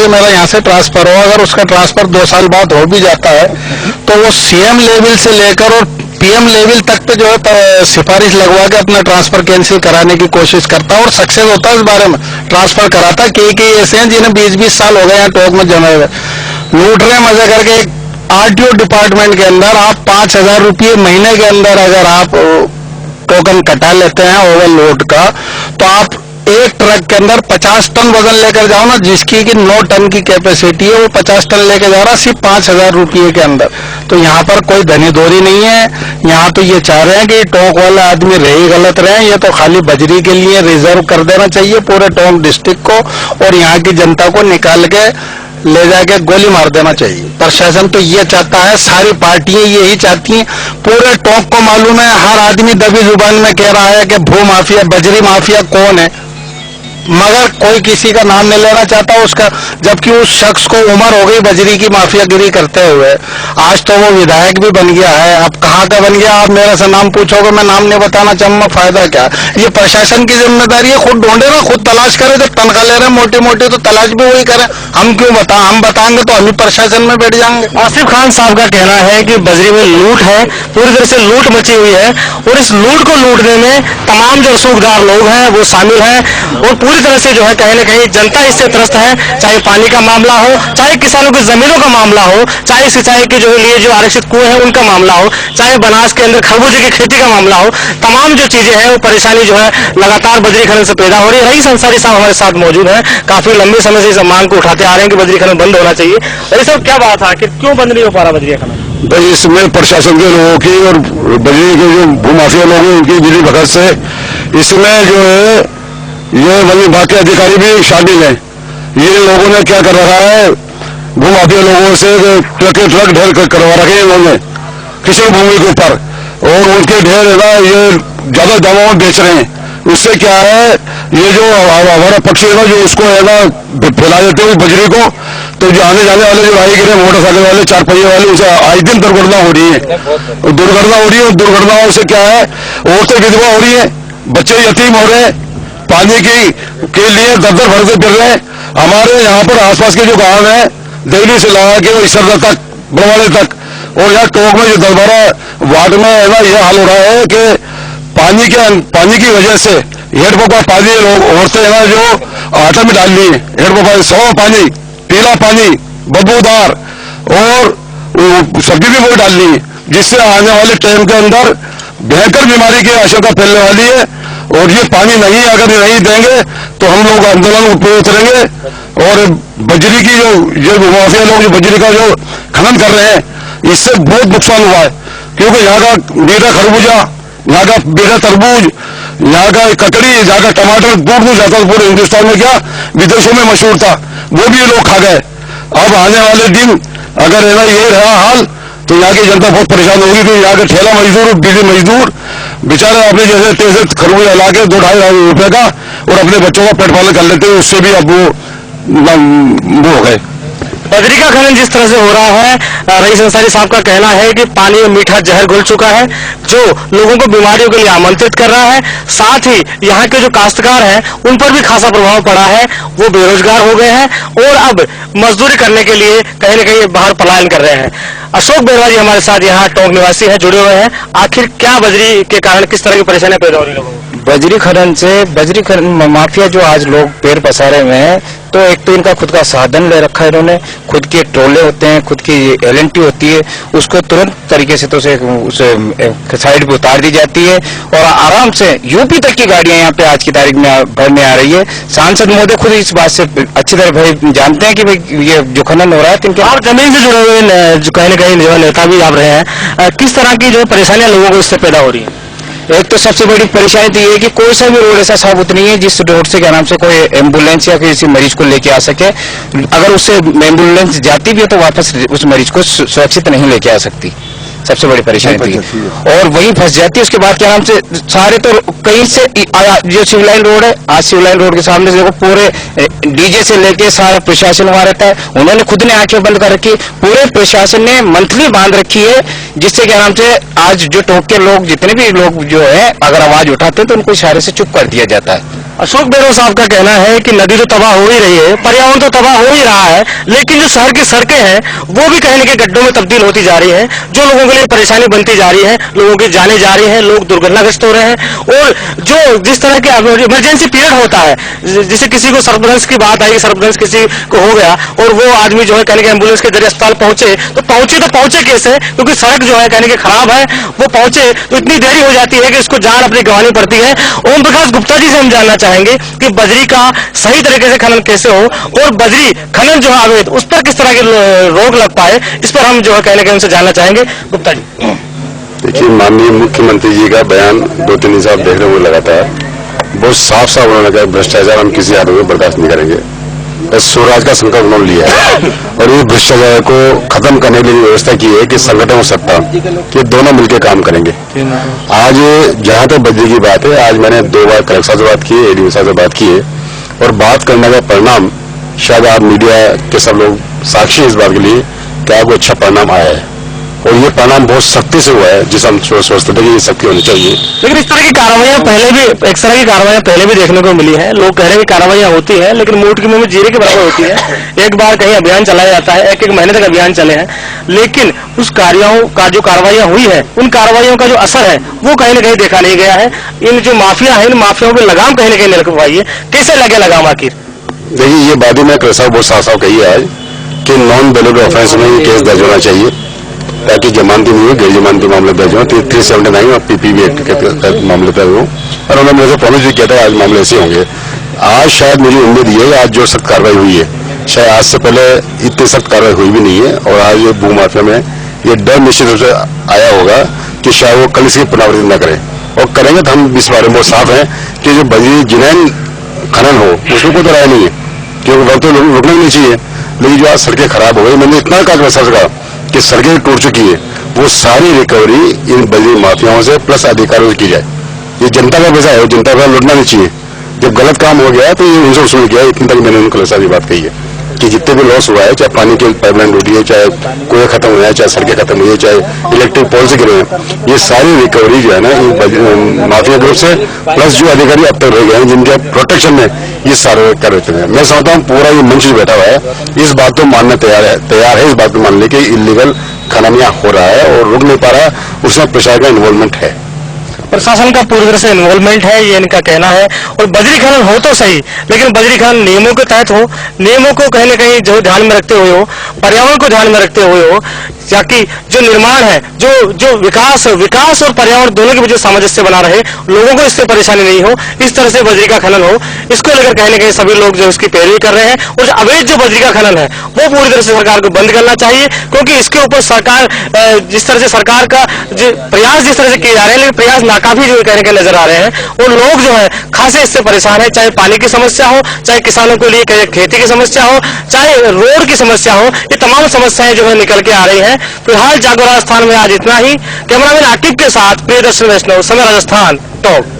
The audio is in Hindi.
मेरा यहाँ से ट्रांसफर हो, अगर उसका ट्रांसफर 2 साल बाद हो भी जाता है तो वो सीएम लेवल से लेकर और पीएम लेवल तक पे जो है सिफारिश लगवा के अपना ट्रांसफर कैंसिल कराने की कोशिश करता है और सक्सेस होता है इस बारे में, ट्रांसफर कराता। कई ऐसे हैं जिन्हें 20-20 साल हो गए यहाँ टोक में जमे हुए, लूट रहे मजे करके। आरटीओ डिपार्टमेंट के अंदर आप 5,000 रुपये महीने के अंदर अगर आप टोकन कटा लेते हैं ओवरलोड का, तो आप एक ट्रक के अंदर 50 टन वजन लेकर जाओ ना, जिसकी कि 9 टन की कैपेसिटी है, वो 50 टन लेकर जा रहा सिर्फ 5,000 रुपये के अंदर। तो यहाँ पर कोई धनी दोरी नहीं है। यहाँ तो ये चाह रहे हैं कि टोंक वाले आदमी रहे गलत रहे, ये तो खाली बजरी के लिए रिजर्व कर देना चाहिए पूरे टोंक डिस्ट्रिक्ट को और यहाँ की जनता को निकाल के ले जाके गोली मार देना चाहिए। प्रशासन तो ये चाहता है, सारी पार्टियां यही चाहती हैं। पूरे टोंक को मालूम है, हर आदमी दबी जुबान में कह रहा है कि भू माफिया, बजरी माफिया कौन है, मगर कोई किसी का नाम नहीं लेना चाहता उसका, जबकि उस शख्स को उम्र हो गई बजरी की माफियागिरी करते हुए। आज तो वो विधायक भी बन गया है। अब कहाँ का बन गया, आप मेरे से नाम पूछोगे, मैं नाम नहीं बताना चाहूंगा, फायदा क्या। ये प्रशासन की जिम्मेदारी है, खुद ढूंढे ना, खुद तलाश करे। जब तनख्वाह ले रहे हैं मोटी मोटी तो तलाश भी वही करें। हम क्यों बताएं, हम बताएंगे तो हम ही प्रशासन में बैठ जाएंगे। आसिफ खान साहब का कहना है कि बजरी में लूट है, पूरी तरह से लूट मची हुई है और इस लूट को लूटने में तमाम जो रसूखदार लोग हैं वो शामिल हैं और पूरी तरह से जो है कहीं न कहीं जनता इससे त्रस्त है। चाहे पानी का मामला हो, चाहे किसानों की जमीनों का मामला हो, चाहे सिंचाई के जो लिए जो आरक्षित कुएं हैं उनका मामला हो, चाहे बनास के अंदर खरबूजे की खेती का मामला हो, तमाम जो चीजें हैं वो परेशानी जो है लगातार बजरी खनन से पैदा हो रही है। रईस अंसारी साहब हमारे साथ मौजूद है, काफी लंबे समय से इस मांग को उठाते आ रहे हैं कि बजरी खनन बंद होना चाहिए। और सब क्या बात है, आखिर क्यों बंद नहीं हो पा रहा बजरी खनन? भाई इसमें प्रशासन के लोगों की और बजरी के जो भूमाफिया लोग हैं उनकी मिली भगत से इसमें जो है ये वन विभाग के अधिकारी भी शामिल हैं। ये लोगों ने क्या कर रखा है, भूमाफिया लोगों से ट्रक ढेर करवा रखे हैं इन्होंने किसी भूमि के ऊपर और उनके ढेर है ना ये ज्यादा दामों में बेच रहे हैं। उससे क्या है, ये जो हमारा पक्षी है ना जो उसको है ना फैला देते हैं बजरी को, तो जो आने जाने वाले जो राहगीर है, मोटरसाइकिल वाले, 4 पहिए वाले, उसे आए दिन दुर्घटना हो रही है। और दुर्घटनाओं से क्या है, औरतें विधवा हो रही है, बच्चे यतीम हो रहे हैं, पानी के लिए दर भरते फिर रहे हैं। हमारे यहाँ पर आसपास के जो गांव है, देवली से लगा के इसरदा तक, बड़वाड़े तक और यहाँ टोक में जो 10-12 वार्ड में है ना यह हाल हो रहा है कि पानी की वजह से हेडपंप का पानी लोग औरतें है ना जो आटा में डाल लिए, हेडपंप सौ पानी, पीला पानी, बदबूदार और सब्जी भी वो डाल ली, जिससे आने वाले टाइम के अंदर भयंकर बीमारी की आशंका फैलने वाली है। और ये पानी अगर नहीं देंगे तो हम लोग आंदोलन पर उतरेंगे और बजरी की जो माफिया लोग जो बजरी का जो खनन कर रहे हैं इससे बहुत नुकसान हुआ है। क्योंकि यहाँ का मीठा खरबूजा, यहाँ का मीठा तरबूज, यहाँ का ककड़ी, यहाँ का टमाटर दूर जाता था, पूरे हिंदुस्तान में क्या विदेशों में मशहूर था, वो भी ये लोग खा गए। अब आने वाले दिन अगर है ना ये रहा हाल तो यहाँ की जनता बहुत परेशान होगी। तो यहाँ के ठेला मजदूर, बिजली मजदूर बेचारे अपने जैसे तेज खरबूजा ला के 2-2.5 लाख रुपए का और अपने बच्चों का पेट पालन कर लेते हैं, उससे भी अब वो हो गए। बजरी का खनन जिस तरह से हो रहा है, रईस अंसारी साहब का कहना है कि पानी में मीठा जहर घुल चुका है जो लोगों को बीमारियों के लिए आमंत्रित कर रहा है। साथ ही यहाँ के जो काश्तकार हैं उन पर भी खासा प्रभाव पड़ा है, वो बेरोजगार हो गए हैं और अब मजदूरी करने के लिए कहीं न कहीं बाहर पलायन कर रहे हैं। अशोक बेरवा जी हमारे साथ यहाँ टोंक निवासी है, जुड़े हुए हैं। आखिर क्या बजरी के कारण किस तरह की परेशानियां पैदा हो रही है? बजरी खनन माफिया जो आज लोग पैर पसारे हुए हैं, तो एक तो इनका खुद का साधन ले रखा है इन्होंने, खुद के ट्रोले होते हैं, खुद की एलएनटी होती है, उसको तुरंत तरीके से तो उसे साइड पे उतार दी जाती है और आराम से यूपी तक की गाड़ियां यहाँ पे आज की तारीख में भरने आ रही है। सांसद महोदय खुद इस बात से अच्छी तरह भाई जानते हैं कि भाई ये जो खनन हो रहा है इनके आप जमीन से जुड़े हुए कहीं न कहीं जो नेता भी आप रहे हैं, किस तरह की जो परेशानियां लोगों को इससे पैदा हो रही है? एक तो सबसे बड़ी परेशानी तो ये है कि कोई सा भी रोड ऐसा साबुत नहीं है जिस रोड से क्या नाम से कोई एम्बुलेंस या किसी मरीज को लेके आ सके। अगर उससे एम्बुलेंस जाती भी है तो वापस उस मरीज को सुरक्षित नहीं लेके आ सकती, सबसे बड़ी परेशानी थी। और वही फंस जाती है। उसके बाद क्या नाम से सारे तो कहीं से जो सिविल लाइन रोड है, आज सिविल लाइन रोड के सामने देखो पूरे डीजे से लेके सारा प्रशासन वहां रहता है, उन्होंने खुद ने आंखें बंद कर रखी, पूरे प्रशासन ने मंथली बांध रखी है, जिससे क्या नाम से आज जो टोक के लोग जितने भी लोग जो है अगर आवाज उठाते हैं तो उनको इशारे से चुप कर दिया जाता है। अशोक बेरो साहब का कहना है कि नदी तो तबाह हो ही रही है, पर्यावरण तो तबाह हो ही रहा है, लेकिन जो शहर की सड़कें हैं वो भी कहीं न कहीं गड्ढों में तब्दील होती जा रही हैं, जो लोगों के लिए परेशानी बनती जा रही है, लोगों की जाने जा रही है, लोग दुर्घटनाग्रस्त हो रहे हैं। और जो जिस तरह के इमरजेंसी पीरियड होता है, जैसे किसी को सर्पदंश की बात आई, सर्पदंश किसी को हो गया और वो आदमी जो है कहने के एम्बुलेंस के जरिए अस्पताल पहुंचे, तो पहुंचे कैसे? क्योंकि सड़क जो है कहने के खराब है, वो पहुंचे तो इतनी देरी हो जाती है कि इसको जान अपनी गंवानी पड़ती है। ओम प्रकाश गुप्ता जी से हम जानना चाहेंगे कि बजरी का सही तरीके से खनन कैसे हो और बजरी खनन जो है अवैध, उस पर किस तरह की रोक लग पाए, इस पर हम जो है कहने के उनसे जानना चाहेंगे। गुप्ता जी, देखिए, माननीय मुख्यमंत्री जी का बयान 2-3 दिन से आप देख रहे हो लगातार, बहुत साफ साफ उन्होंने कहा भ्रष्टाचार हम किसी हालत में बर्दाश्त नहीं करेंगे। स्वराज का संकल्प उन्होंने लिया है और ये भ्रष्टाचार को खत्म करने के लिए व्यवस्था की है कि संगठन और सत्ता ये दोनों मिलकर काम करेंगे। आज जहां तक बजरी की बात है, आज मैंने 2 बार कलेक्टर साहब से बात की है, एडीओ साहब से बात की है और बात करने का परिणाम शायद आप मीडिया के सब लोग साक्षी इस बात के लिए कि आपको अच्छा परिणाम आया है और ये परिणाम बहुत सख्ती से हुआ है, जिस हम सोचते थे कि ये सख्ती होनी चाहिए। लेकिन इस तरह की कार्रवाइयां पहले भी, इस तरह की कार्रवाइयां पहले भी देखने को मिली है। लोग कह रहे हैं कि कार्रवाइयां होती है लेकिन मूठ के मुंह में जीरे के बराबर होती है। एक बार कहीं अभियान चलाया जाता है, 1-1 महीने तक अभियान चले हैं, लेकिन उस कार्यों का जो कार्रवाइयां हुई है, उन कार्रवाइयों का जो असर है वो कहीं न कहीं देखा नहीं गया है। इन जो माफिया है, इन माफियाओं पर लगाम कहीं न कहीं नहीं लग पाई है। कैसे लगे लगाम आखिर? देखिए, ये बात ही मैं कलेक्टर साहब बहुत साफ साफ कही है आज कि नॉन बेलेबल ऑफेंस में ये केस दर्ज होना चाहिए ताकि जमानती नहीं हो, गैर जमानती मामले दर्ज हो। 379 और PPB एक्ट के मामले दर्ज हो और उन्होंने मुझे प्रॉमिस भी किया था आज मामले ऐसे होंगे। आज शायद मुझे उम्मीद ये है आज जो सख्त कार्रवाई हुई है, शायद आज से पहले इतनी सख्त कार्रवाई हुई भी नहीं है और आज ये भू माफिया में ये डर निश्चित रूप से आया होगा कि शायद वो कल इसकी पुनरावृत्ति न करें और करेंगे तो हम इस बारे में बहुत साफ है कि जो बजरी जिनैन खनन हो उसमें कोई तो राय नहीं है क्योंकि वक्त तो रुकना नहीं चाहिए। लेकिन जो आज सड़कें खराब हो गई, मैंने इतना कहा कि सड़कें टूट चुकी है, वो सारी रिकवरी इन बजरी माफियाओं से प्लस अधिकारियों से की जाए। ये जनता का पैसा है, जनता का लुटना नहीं चाहिए। जब गलत काम हो गया तो ये उनसे वसूल किया। इतनी तक मैंने उनको सारी बात कही है कि जितने भी लॉस हुआ है, चाहे पानी की पाइपलाइन टूटी है, चाहे कुएं खत्म हुए हैं, चाहे सड़कें खत्म हुई है, चाहे इलेक्ट्रिक पोल से गिरे हैं, ये सारी रिकवरी जो है ना इन माफिया ग्रुप से प्लस जो अधिकारी अब तक रह गए हैं जिनके प्रोटेक्शन में ये सारे कर रहे थे। मैं समझता हूँ पूरा ये मंच बैठा हुआ है इस बात को मानने तैयार है इस बात को मान ले कि इलीगल खनन यहाँ हो रहा है और रुक नहीं पा रहा, उसमें प्रशासन का इन्वॉल्वमेंट है, प्रशासन का पूरी तरह से इन्वॉल्वमेंट है, ये इनका कहना है। और बजरी खनन हो तो सही, लेकिन बजरी खनन नियमों के तहत हो, नियमों को कहीं न कहीं जो ध्यान में रखते हुए हो, पर्यावरण को ध्यान में रखते हुए हो, ताकि जो निर्माण है, जो विकास और पर्यावरण दोनों के बीच सामंजस्य बना रहे, लोगों को इससे परेशानी नहीं हो, इस तरह से बजरी का खनन हो, इसको लेकर कहीं न कहीं सभी लोग जो इसकी पैरवी कर रहे हैं। और जो अवैध जो बजरी का खनन है वो पूरी तरह से सरकार को बंद करना चाहिए, क्योंकि इसके ऊपर सरकार जिस तरह से सरकार का जो प्रयास जिस तरह से किए जा रहे हैं, लेकिन प्रयास नाकाफी जो कहने के नजर आ रहे हैं और लोग जो है खासे इससे परेशान है, चाहे पानी की समस्या हो, चाहे किसानों के लिए खेती की समस्या हो, चाहे रोड की समस्या हो, ये तमाम समस्याएं जो है निकल के आ रही हैं। फिलहाल जागो राजस्थान में आज इतना ही। कैमरामैन आकिब के साथ प्रियदर्शन वैष्णव, समय राजस्थान टॉप।